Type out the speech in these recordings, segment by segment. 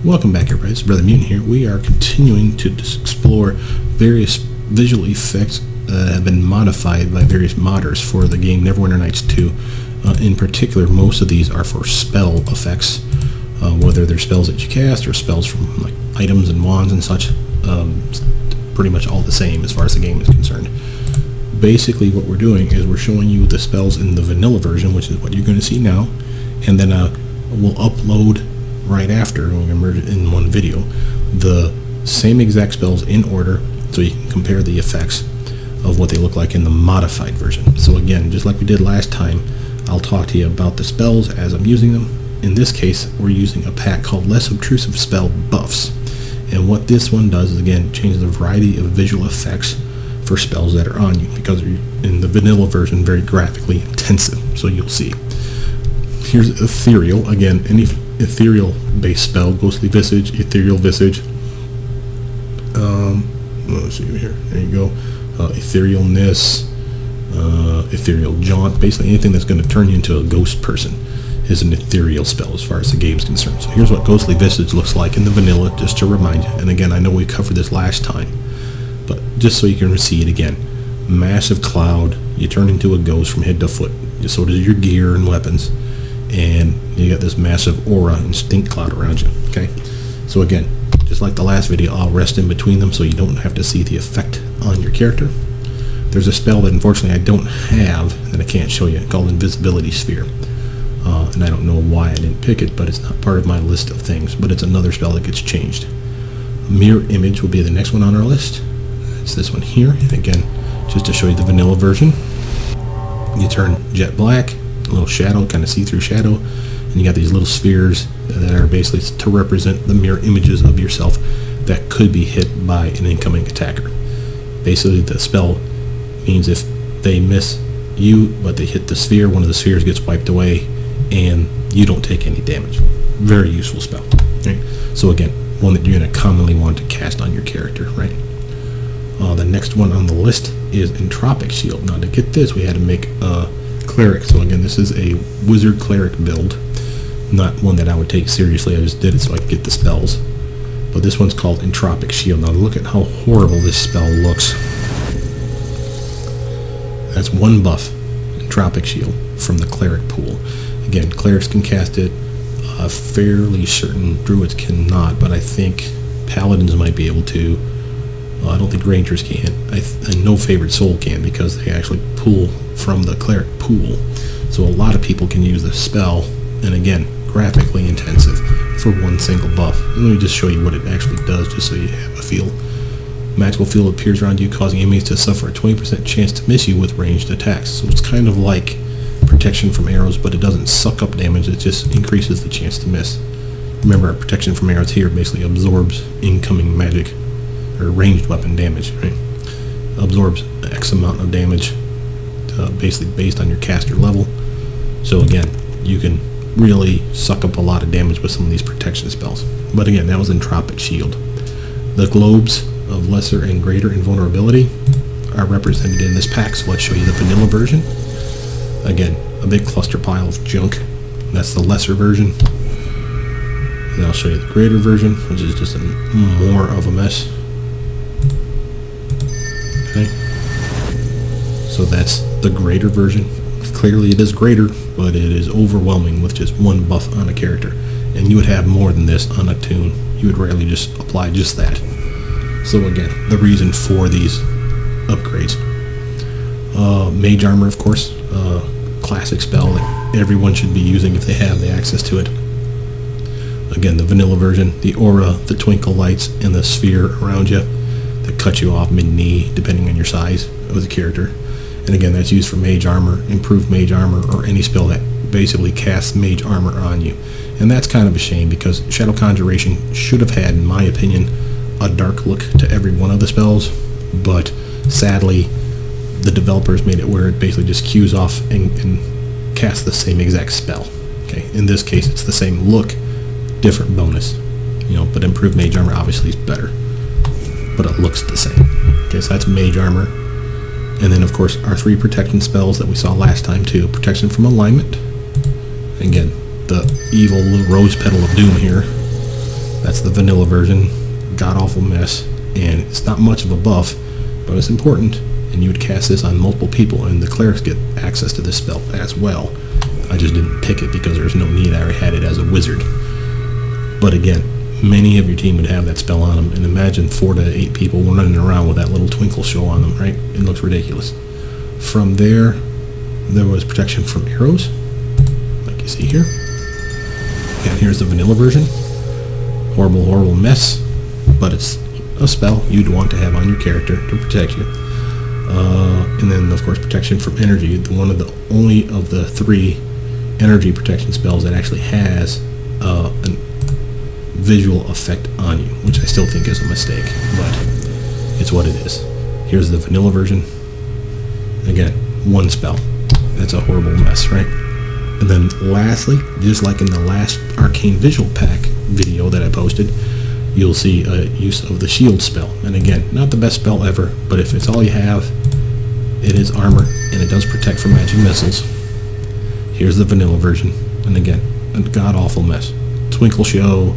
Welcome back, everybody. It's Brothermutant here. We are continuing to explore various visual effects that have been modified by various modders for the game NWN2. In particular, most of these are for spell effects, whether they're spells that you cast or spells from like items and wands and such. Pretty much all the same as far as the game is concerned. Basically, what we're doing is we're showing you the spells in the vanilla version, which is what you're going to see now, and then we'll upload right after, and we'll merge it in one video, the same exact spells in order, so you can compare the effects of what they look like in the modified version. So again, just like we did last time, I'll talk to you about the spells as I'm using them. In this case, we're using a pack called LessObtrusiveSpellSFX, and what this one does is, again, changes a variety of visual effects for spells that are on you, because in the vanilla version, very graphically intensive, so you'll see. Here's Ethereal. Again, any ethereal based spell: Ghostly Visage, Ethereal Visage, let's see here, there you go, Etherealness, Ethereal Jaunt. Basically anything that's going to turn you into a ghost person is an ethereal spell as far as the game's concerned. So here's what Ghostly Visage looks like in the vanilla, just to remind you. And again, I know we covered this last time, but just so you can see it again. Massive cloud, you turn into a ghost from head to foot, so does your gear and weapons, and you got this massive aura and stink cloud around you. Okay, so again, just like the last video, I'll rest in between them so you don't have to see the effect on your character. There's a spell that unfortunately I don't have that I can't show you, called Invisibility Sphere, and I don't know why I didn't pick it, but it's not part of my list of things, but it's another spell that gets changed. Mirror Image will be the next one on our list. It's this one here, and again, just to show you the vanilla version, you turn jet black, a little shadow, kind of see-through shadow, and you got these little spheres that are basically to represent the mirror images of yourself that could be hit by an incoming attacker. Basically, the spell means if they miss you but they hit the sphere, one of the spheres gets wiped away and you don't take any damage. Very useful spell, right? So again, one that you're going to commonly want to cast on your character, right? The next one on the list is Entropic Shield. Now, to get this, we had to make a cleric. So again, this is a wizard cleric build, not one that I would take seriously. I just did it so I could get the spells. But this one's called Entropic Shield. Now look at how horrible this spell looks. That's one buff, Entropic Shield, from the cleric pool. Again, clerics can cast it. Fairly certain druids cannot, but I think paladins might be able to. I don't think rangers can. I know Favorite Soul can, because they actually pull from the cleric pool. So a lot of people can use the spell, and again, graphically intensive for one single buff. And let me just show you what it actually does, just so you have a feel. Magical field appears around you, causing enemies to suffer a 20% chance to miss you with ranged attacks. So it's kind of like protection from arrows, but it doesn't suck up damage, it just increases the chance to miss. Remember, our protection from arrows here basically absorbs incoming magic or ranged weapon damage, right? Absorbs X amount of damage, basically based on your caster level. So again, you can really suck up a lot of damage with some of these protection spells. But again, that was Entropic Shield. The globes of lesser and greater invulnerability are represented in this pack, so let's show you the vanilla version. Again, a big cluster pile of junk. That's the lesser version. And I'll show you the greater version, which is just more of a mess. Okay, so that's the greater version. Clearly it is greater, but it is overwhelming with just one buff on a character, and you would have more than this on a toon. You would rarely just apply just that. So again, the reason for these upgrades. Mage Armor, of course, classic spell that everyone should be using if they have the access to it. Again, the vanilla version, the aura, the twinkle lights, and the sphere around you that cut you off mid-knee, depending on your size of the character. And again, that's used for Mage Armor, Improved Mage Armor, or any spell that basically casts Mage Armor on you. And that's kind of a shame, because Shadow Conjuration should have had, in my opinion, a dark look to every one of the spells, but sadly, the developers made it where it basically just cues off and casts the same exact spell. Okay, in this case, it's the same look, different bonus, but Improved Mage Armor obviously is better, but it looks the same. Okay, so that's Mage Armor. And then, of course, our 3 protection spells that we saw last time too. Protection from Alignment. Again, the evil little rose petal of doom here. That's the vanilla version. God-awful mess, and it's not much of a buff, but it's important, and you would cast this on multiple people, and the clerics get access to this spell as well. I just didn't pick it because there's no need. I already had it as a wizard. But again, many of your team would have that spell on them, and imagine 4 to 8 people running around with that little twinkle show on them, right? It looks ridiculous. From there was protection from arrows, like you see here. And here's the vanilla version. Horrible, horrible mess, but it's a spell you'd want to have on your character to protect you. And then, of course, protection from energy. One of the only of the 3 energy protection spells that actually has a visual effect on you, which I still think is a mistake, but it's what it is. Here's the vanilla version. Again, 1 spell. That's a horrible mess, right? And then lastly, just like in the last Arcane Visual Pack video that I posted, you'll see a use of the shield spell. And again, not the best spell ever, but if it's all you have, it is armor, and it does protect from magic missiles. Here's the vanilla version, and again, a god-awful mess. Twinkle show,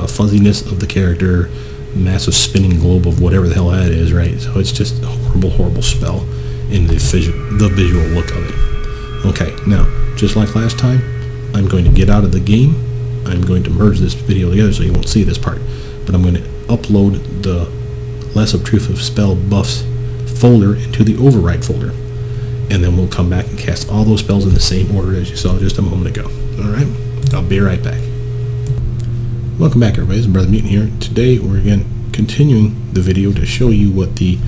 fuzziness of the character, massive spinning globe of whatever the hell that is, right? So it's just a horrible, horrible spell in the visual look of it. Okay, now, just like last time, I'm going to get out of the game. I'm going to merge this video together so you won't see this part, but I'm going to upload the Less Obtrusive Spell Buffs folder into the override folder, and then we'll come back and cast all those spells in the same order as you saw just a moment ago. Alright, I'll be right back. Welcome back, everybody. It's Brothermutant here. Today we're again continuing the video to show you what the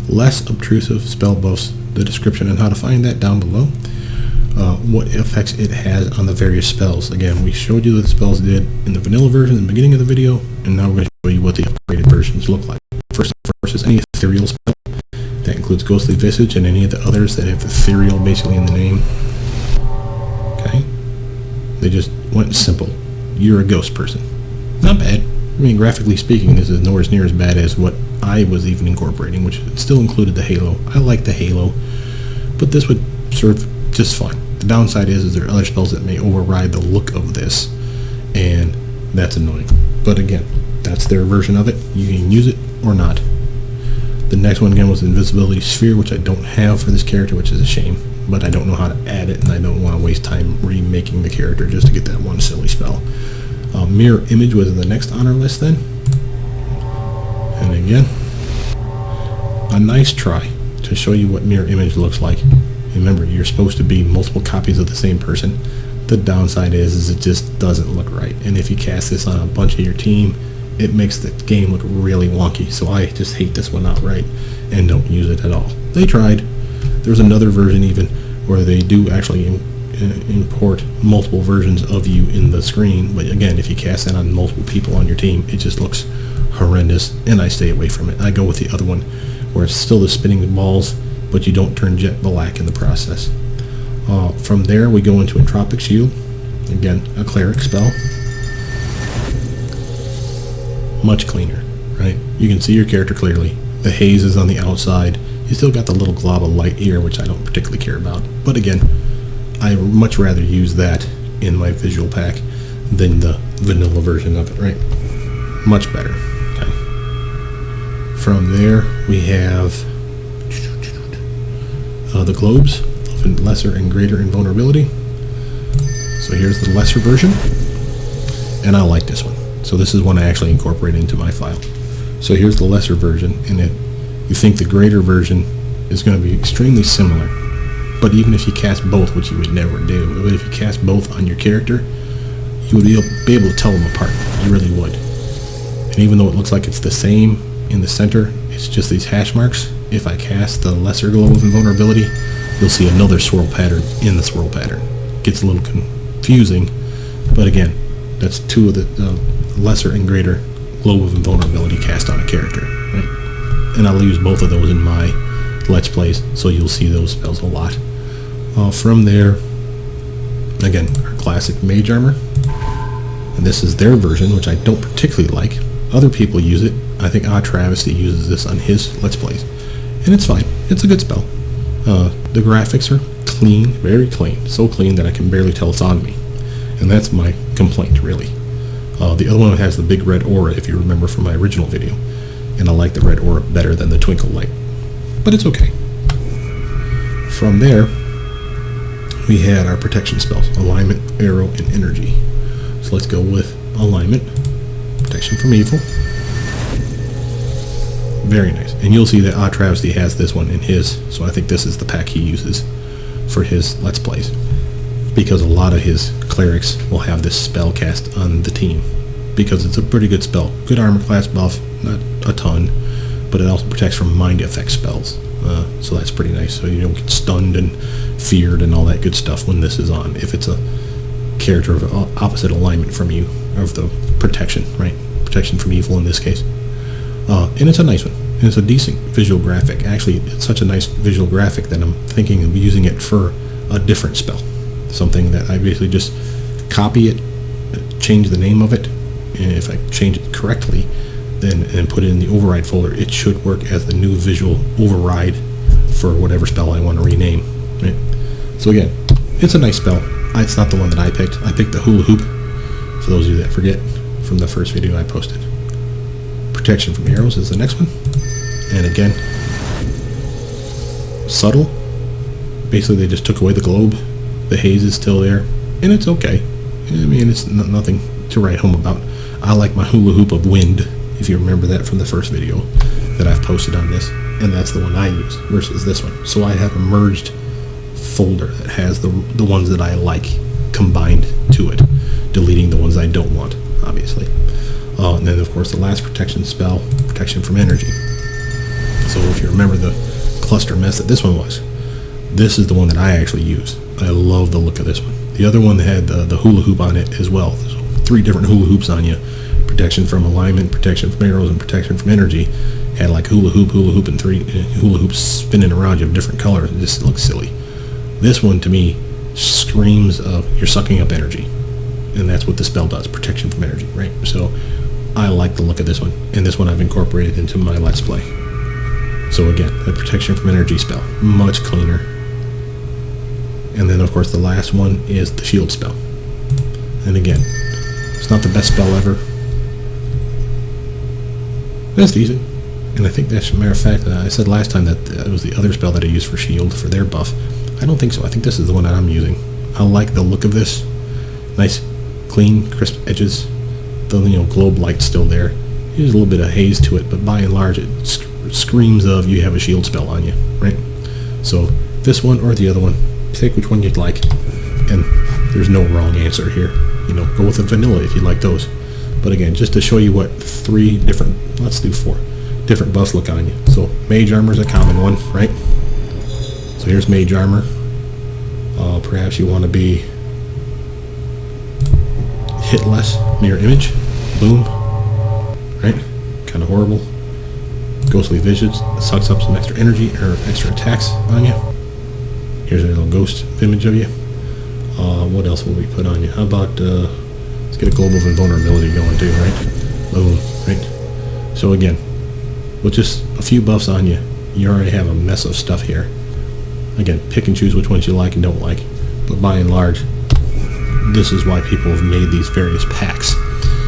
Less Obtrusive Spell Buffs, the description on how to find that down below, what effects it has on the various spells. Again, we showed you what the spells did in the vanilla version in the beginning of the video, and now we're going to show you what the upgraded versions look like. First is any ethereal spell. That includes Ghostly Visage and any of the others that have ethereal basically in the name. Okay? They just went simple. You're a ghost person. Not bad. I mean, graphically speaking, this is nowhere near as bad as what I was even incorporating, which still included the halo. I like the halo, but this would serve just fine. The downside is there are other spells that may override the look of this, and that's annoying. But again, that's their version of it. You can use it or not. The next one again was Invisibility Sphere, which I don't have for this character, which is a shame, but I don't know how to add it, and I don't want to waste time remaking the character just to get that one silly spell. Mirror Image was in the next on our list then. And again, a nice try to show you what Mirror Image looks like. Remember, you're supposed to be multiple copies of the same person. The downside is it just doesn't look right, and if you cast this on a bunch of your team, it makes the game look really wonky. So I just hate this one outright and don't use it at all. They tried. There's another version even where they do actually import multiple versions of you in the screen, but again, if you cast that on multiple people on your team, it just looks horrendous, and I stay away from it. I go with the other one where it's still the spinning balls, but you don't turn jet black in the process. From there we go into Entropic Shield, again a cleric spell. Much cleaner, right? You can see your character clearly. The haze is on the outside. You still got the little glob of light here, which I don't particularly care about, but again, I much rather use that in my visual pack than the vanilla version of it, right? Much better. Okay. From there we have the globes of lesser and greater invulnerability. So here's the lesser version, and I like this one. So this is one I actually incorporate into my file. So here's the lesser version, and you think the greater version is going to be extremely similar, but even if you cast both, which you would never do, but if you cast both on your character, you would be able to tell them apart. You really would. And even though it looks like it's the same in the center, it's just these hash marks. If I cast the lesser globe of invulnerability, you'll see another swirl pattern in the swirl pattern. Gets a little confusing, but again, that's two of the lesser and greater globe of invulnerability cast on a character, right? And I'll use both of those in my Let's Plays, so you'll see those spells a lot. From there, again, our classic mage armor, and this is their version, which I don't particularly like. Other people use it. I think Travesty uses this on his Let's Plays, and it's fine. It's a good spell. The graphics are clean, very clean, so clean that I can barely tell it's on me, and that's my complaint, really. The other one has the big red aura, if you remember from my original video, and I like the red aura better than the twinkle light, but it's okay. From there, we had our protection spells: alignment, arrow, and energy. So let's go with alignment, protection from evil. Very nice. And you'll see that Travesty has this one in his, so I think this is the pack he uses for his Let's Plays, because a lot of his clerics will have this spell cast on the team, because it's a pretty good spell. Good armor class buff, not a ton, but it also protects from mind effect spells. So that's pretty nice, so you don't get stunned and feared and all that good stuff when this is on, if it's a character of opposite alignment from you, of the protection, right? Protection from evil in this case. And it's a nice one. And it's a decent visual graphic. Actually, it's such a nice visual graphic that I'm thinking of using it for a different spell. Something that I basically just copy it, change the name of it, and if I change it correctly, and put it in the override folder, it should work as the new visual override for whatever spell I want to rename. Right? So again, it's a nice spell. It's not the one that I picked. I picked the Hula Hoop, for those of you that forget from the first video I posted. Protection from arrows is the next one. And again, subtle. Basically, they just took away the globe. The haze is still there, and it's okay. I mean, it's nothing to write home about. I like my Hula Hoop of wind, if you remember that from the first video that I've posted on this, and that's the one I use versus this one. So I have a merged folder that has the ones that I like combined to it, deleting the ones I don't want, obviously. And then of course the last protection spell, protection from energy. So if you remember the cluster mess that this one was, this is the one that I actually use. I love the look of this one. The other one had the hula hoop on it as well. So 3 different hula hoops on you. Protection from alignment, protection from arrows, and protection from energy. Had like hula hoop, and 3 hula hoops spinning around you of different colors. It just looks silly. This one to me screams of you're sucking up energy. And that's what the spell does, protection from energy, right? So I like the look of this one. And this one I've incorporated into my Let's Play. So again, the protection from energy spell, much cleaner. And then of course the last one is the shield spell. And again, it's not the best spell ever. That's decent. And I think that's, a matter of fact, I said last time that it was the other spell that I used for shield for their buff. I don't think so. I think this is the one that I'm using. I like the look of this. Nice, clean, crisp edges. The globe light's still there. There's a little bit of haze to it, but by and large it screams of you have a shield spell on you, right? So this one or the other one, pick which one you'd like, and there's no wrong answer here. Go with the vanilla if you like those. But again, just to show you what 3 different, let's do 4 different buffs look on you. So mage armor is a common one, right? So here's mage armor. Perhaps you want to be hit less, mirror image, boom, right? Kind of horrible. Ghostly visions, sucks up some extra energy or extra attacks on you. Here's a little ghost image of you. What else will we put on you? How about let's get a global of invulnerability going too, right? Boom, right? So again, with just a few buffs on you, you already have a mess of stuff here. Again, pick and choose which ones you like and don't like, but by and large, this is why people have made these various packs,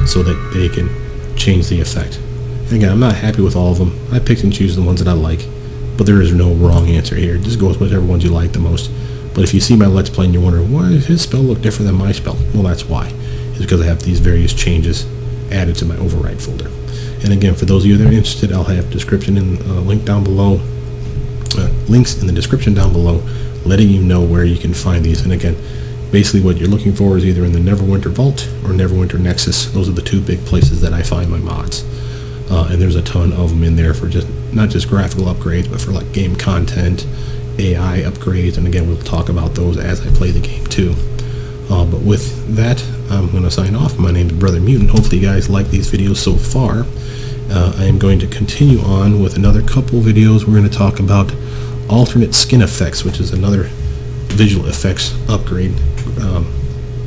so that they can change the effect. And again, I'm not happy with all of them. I picked and choose the ones that I like, but there is no wrong answer here. Just go with whichever ones you like the most. But if you see my Let's Play and you're wondering, why does his spell look different than my spell? Well, that's why. It's because I have these various changes added to my override folder. And again, for those of you that are interested, I'll have description in link down below, links in the description down below, letting you know where you can find these. And again, basically what you're looking for is either in the Neverwinter Vault or Neverwinter Nexus. Those are the 2 big places that I find my mods. And there's a ton of them in there for just not just graphical upgrades, but for like game content, AI upgrades, and again we'll talk about those as I play the game too. But with that, I'm going to sign off. My name is Brothermutant. Hopefully you guys like these videos so far. I am going to continue on with another couple videos. We're going to talk about alternate skin effects, which is another visual effects upgrade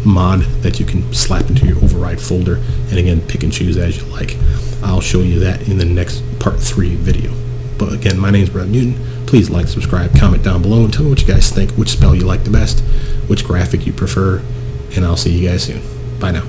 mod that you can slap into your override folder, and again pick and choose as you like. I'll show you that in the next part 3 video. But again, my name is Brothermutant. Please like, subscribe, comment down below, and tell me what you guys think, which spell you like the best, which graphic you prefer, and I'll see you guys soon. Bye now.